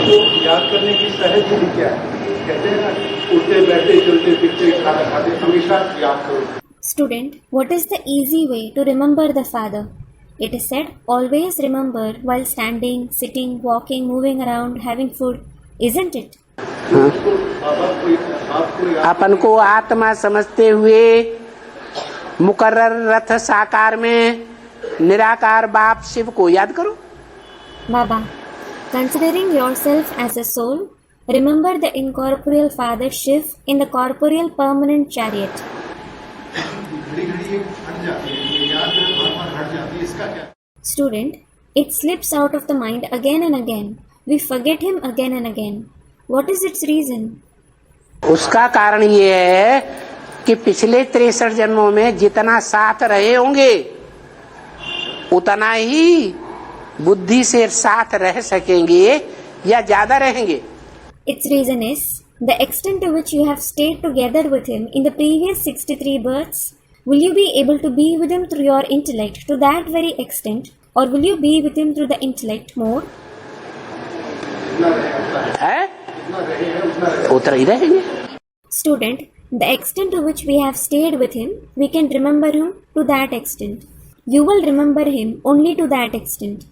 को याद करने की सहज विधि क्या है? कहते हैं ना, उठते बैठते चलते फिरते खाना खाते हमेशा याद करो. Student, what is the easy way to remember the Father? It is said, always remember while standing, sitting, walking, moving around, having food, isn't it? अपन को आत्मा समझते हुए मुकर्रर रथ साकार में निराकार बाप शिव को याद करो. Baba, considering yourself as a soul, remember the incorporeal Father Shiv in the corporeal permanent chariot. Student, it slips out of the mind again and again. We forget him again and again. What is its reason? उसका कारण ये है कि पिछले 63 जन्मों में जितना साथ रहे होंगे उतना ही बुद्धि से साथ रह सकेंगे या ज्यादा रहेंगे. Its reason is the extent to which you have stayed together with him in the previous 63 births. Will you be able to be with him through your intellect to that very extent, or will you be with him through the intellect more? है उतना ही रहेंगे. Student, the extent to which we have stayed with him, we can remember him to that extent. You will remember him only to that extent.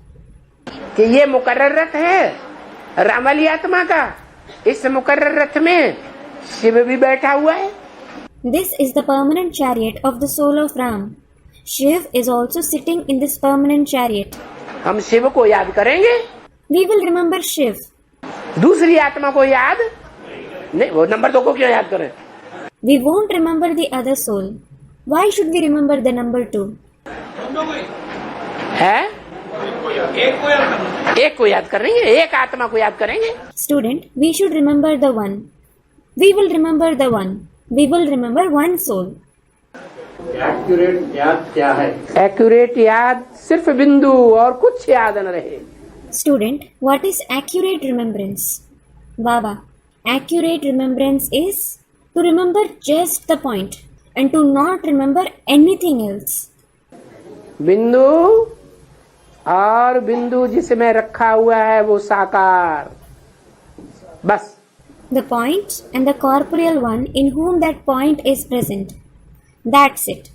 कि ये मुकर्रर रथ है रामवाली आत्मा का. इस मुकर्रर रथ में शिव भी बैठा हुआ है. This is the permanent chariot of the soul of Ram. Shiv is also sitting in this permanent chariot. हम शिव को याद करेंगे, We will remember Shiv. दूसरी आत्मा को याद नहीं. वो नंबर 2 को क्यों याद करें? We won't remember the other soul. Why should we remember the number 2? है एक को याद करेंगे, एक आत्मा को याद करेंगे. Student, we should remember the one. We will remember the one. We will remember one soul. Accurate याद क्या है? एक्यूरेट याद सिर्फ बिंदु और कुछ याद न रहे. Student, what is accurate remembrance? Baba, accurate remembrance is to remember just the point and to not remember anything else. बिंदु और बिंदु जिसमें रखा हुआ है वो साकार. बस. The point and the corporeal one in whom that point is present. That's it.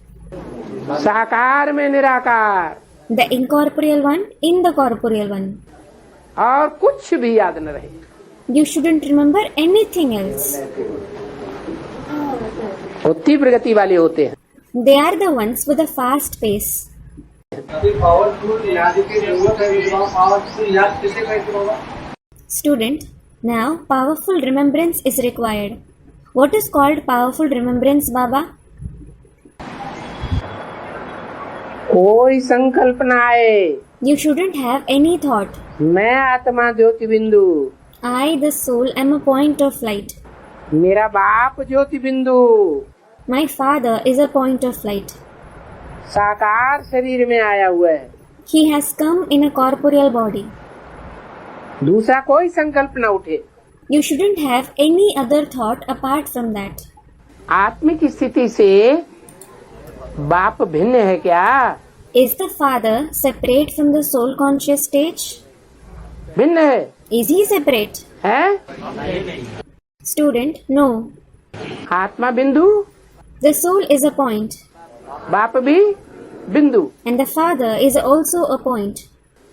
साकार में निराकार The incorporeal one in the corporeal one. और कुछ भी याद न रहे. You shouldn't remember anything else. वो तीव्र गति वाले होते हैं. They are the ones with a fast pace. Student, now powerful remembrance is required. What is called powerful remembrance, Baba? कोई संकल्प न आए. You shouldn't have any thought. मैं आत्मा ज्योति बिंदु. I, the soul, am a point of light. मेरा बाप ज्योति बिंदु. My father is a point of light. साकार शरीर में आया हुआ है. He has come in a corporeal body. दूसरा कोई संकल्प न उठे. You shouldn't have any other thought apart from that. आत्मिक स्थिति से बाप भिन्न है क्या? Is the father separate from the soul conscious stage? भिन्न है. Is he separate? है? Student, no. आत्मा बिंदु, The soul is a point बाप भी बिंदु. and the father is also a point.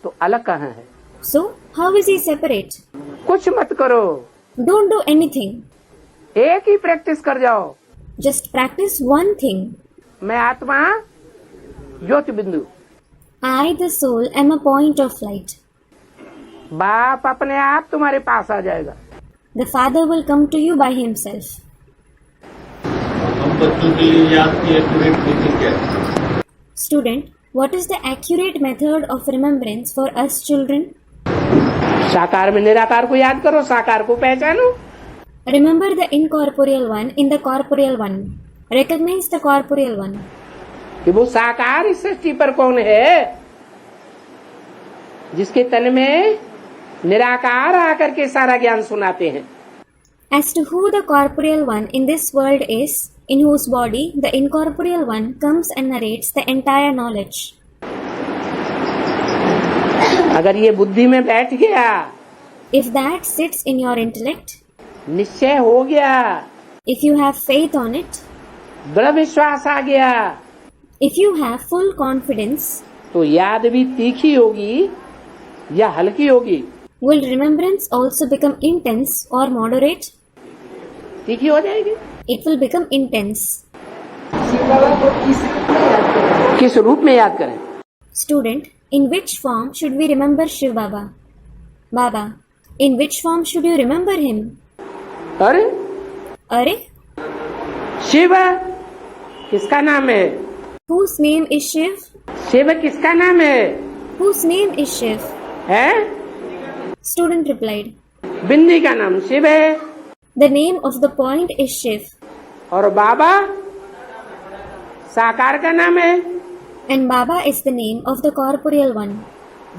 तो अलग कहाँ है? So, how is he separate? कुछ मत करो, Don't do anything. एक ही प्रैक्टिस कर जाओ. Just practice one thing. मैं आत्मा ज्योति बिंदु. I, the soul, am a point of light. बाप अपने आप तुम्हारे पास आ जाएगा. The father will come to you by himself. हम बच्चों के लिए याद की एक्यूरेट विधि क्या है? Student, what is the accurate method of remembrance for us children? साकार में निराकार को याद करो, साकार को पहचानो. Remember the incorporeal one in the corporeal one. Recognize the corporeal one. कि वो साकार इस सृष्टि पर कौन है जिसके तन में निराकार आकर के सारा ज्ञान सुनाते हैं. As to who the corporeal one in this world is, in whose body the incorporeal one comes and narrates the entire knowledge. अगर ये बुद्धि में बैठ गया if that sits in your intellect, निश्चय हो गया, if you have faith on it, दृढ़ विश्वास आ गया, if you have full confidence, तो याद भी तीखी होगी या हल्की होगी? will remembrance also become intense or moderate? तीखी हो जाएगी। It will become intense. किस रूप में याद करें? Student, in which form should we remember Shiv Baba? Baba, in which form should you remember him? अरे Are? शिव किसका नाम है? Whose name is Shiv? Shiv किसका नाम है? Whose name is Shiv? है? Student replied, बिंदी का नाम शिव है। the name of the point is Shiv, और बाबा साकार का नाम है। and Baba is the name of the corporeal one.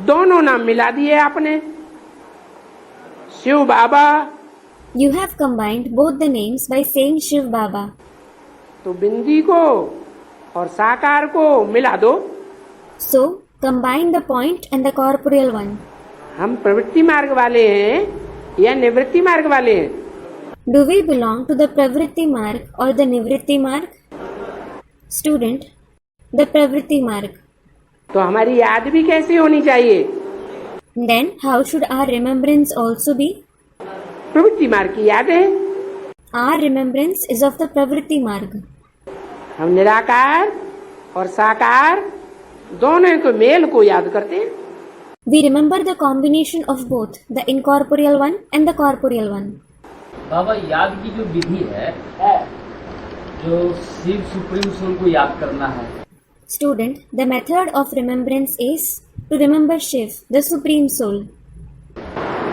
दोनों नाम मिला दिए आपने, शिव बाबा। You have combined both the names by saying Shiv Baba. तो बिंदी को और साकार को मिला दो। So, combine the point and the corporeal one. हम प्रवृत्ति मार्ग वाले हैं या निवृत्ति मार्ग वाले हैं? Do we belong to the Pravritti Marg or the Nivritti Marg? Student, the Pravritti Marg. तो हमारी याद भी कैसी होनी चाहिए? Then, how should our remembrance also be? प्रवृत्ति मार्ग की याद है। Our remembrance is of the Pravritti Marg. हम निराकार और साकार दोनों के मेल को याद करते हैं। We remember the combination of both, the incorporeal one and the corporeal one. बाबा याद की जो विधि है जो शिव सुप्रीम सोल को याद करना है। Student, the method of remembrance is to remember Shiv, the Supreme Soul.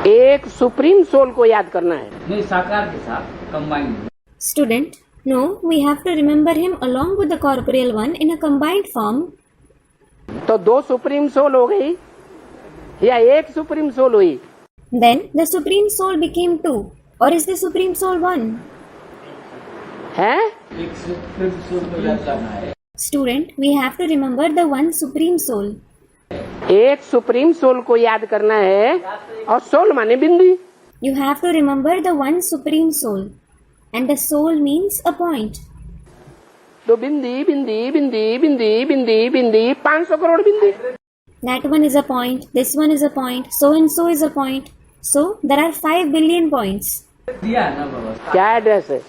एक सुप्रीम सोल को याद करना है। नहीं, साकार के साथ combine. Student, no, we have to remember him along with the corporeal one in a combined form. तो दो सुप्रीम सोल हो गई या एक सुप्रीम सोल हुई? Then the Supreme Soul became two, or is the Supreme Soul one? है? एक supreme soul को याद करना है। Student, we have to remember the one Supreme Soul. एक सुप्रीम सोल को याद करना है और सोल माने बिंदी। You have to remember the one Supreme Soul, and the soul means a point. तो बिंदी बिंदी बिंदी बिंदी बिंदी बिंदी 500 करोड़ बिंदी। That one is a point, this one is a point, so and so is a point. So there are 5 billion points. दिया है ना बाबा? क्या address है?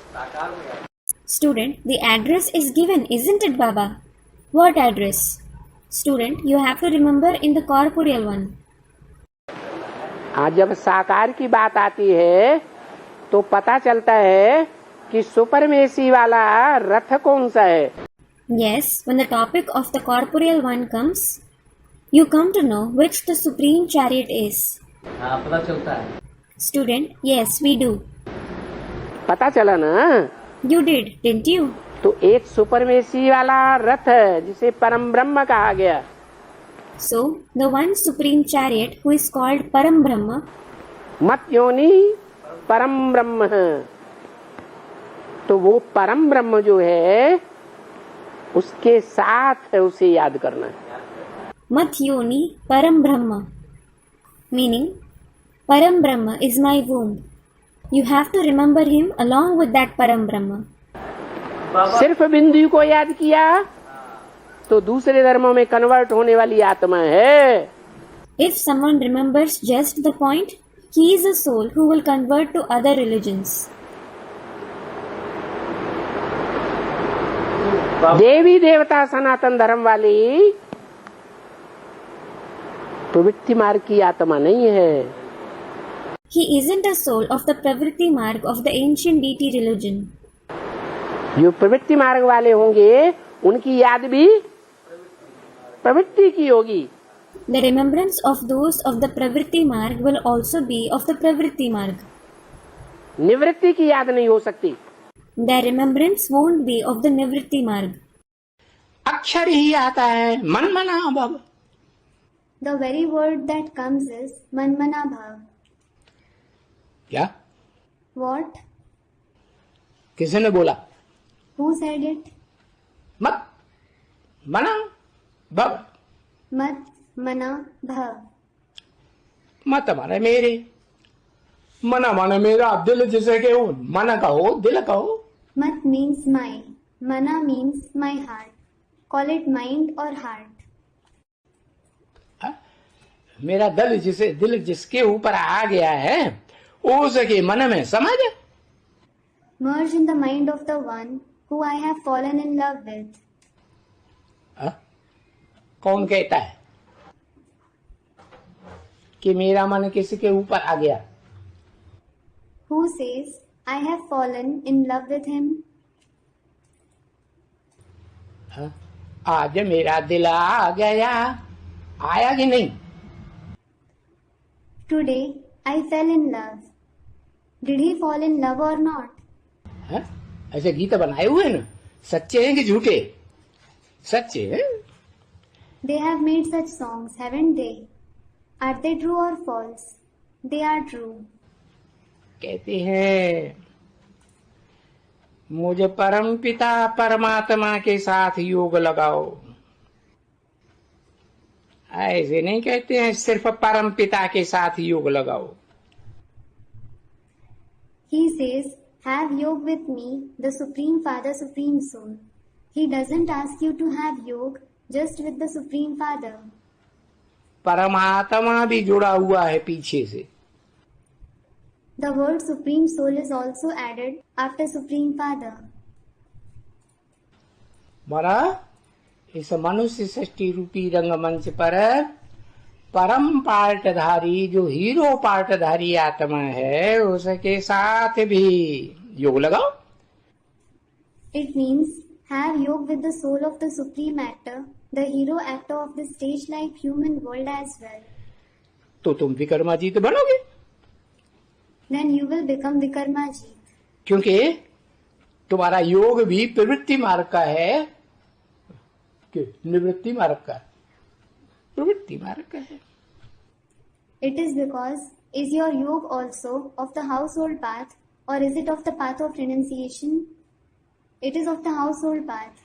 Student, the address is given, isn't it, Baba? What address? Student, you have to remember in the corporeal one. आज जब साकार की बात आती है तो पता चलता है कि सुपरमेसी वाला रथ कौन सा है। Yes, when the topic of the corporeal one comes, you come to know which the supreme chariot is. हाँ, पता चलता है। Student, yes, we do. पता चला ना? You did, didn't you? तो एक सुपरमेसी वाला रथ है जिसे परम ब्रह्म कहा गया। So, the one supreme chariot who is called Param Brahma, मत योनि परम ब्रह्म है। तो वो परम ब्रह्म जो है उसके साथ है, उसे याद करना है। Mathyoni Param Brahma, meaning Param Brahma is my womb. You have to remember him along with that Param Brahma. सिर्फ बिंदु को याद किया तो दूसरे धर्मों में कन्वर्ट होने वाली आत्मा है। If someone remembers just the point, he is a soul who will convert to other religions. देवी देवता सनातन धर्म वाली प्रवृत्ति मार्ग की आत्मा नहीं है। He isn't a soul of the Pravritti Marg of the ancient deity religion. जो प्रवृत्ति मार्ग वाले होंगे उनकी याद भी प्रवृत्ति की होगी। The remembrance of those of the Pravritti Marg will also be of the Pravritti Marg. निवृत्ति की याद नहीं हो सकती। Their remembrance won't be of the Nivritti Marg. अक्षर ही आता है मनमना भव। The very word that comes is Manmana Bhav. क्या? What? किसने बोला? Who said it? मत मना भव। Mat Mana Bhav. मत हमारे मेरे, मना माने मेरा, दिल जिसे कहो, मन कहो, दिल कहो। Mat means my. Mana means my heart. Call it mind or heart. मेरा दिल जिसके ऊपर आ गया है, उसके मन में समा जा। Merge in the mind of the one who I have fallen in love with. कौन कहता है कि मेरा मन किसी के ऊपर आ गया? Who says I have fallen in love with him? आज मेरा दिल आ गया, आया कि नहीं? Today I fell in love. Did he fall in love or not? ऐसे गीत बनाए हुए ना, सच्चे हैं कि झूठे? सच्चे हैं। They have made such songs, haven't they? Are they true or false? They are true. कहते हैं मुझे परम पिता परमात्मा के साथ योग लगाओ। ऐसे नहीं कहते हैं सिर्फ परम पिता के साथ योग लगाओ। He says, have yoga with me, the Supreme Father, Supreme Soul. He doesn't ask you to have yoga just with the Supreme Father. परमात्मा भी जुड़ा हुआ है पीछे से। The word Supreme Soul is also added after Supreme Father. मारा इस मनुष्य सृष्टि रूपी रंगमंच पर परम पार्टधारी जो हीरो पार्टधारी आत्मा है, उसके साथ भी योग लगाओ। It means have yoga with the soul of the Supreme Actor, the hero actor of the stage-like human world as well. तो तुम विक्रमाजीत बनोगे। Then you will become Vikarmajit. क्योंकि तुम्हारा योग भी प्रवृत्ति मार्ग का है कि निवृत्ति मार्ग का? प्रवृत्ति मार्ग का है। It is because is your yoga also of the household path or is it of the path of renunciation? It is of the household path.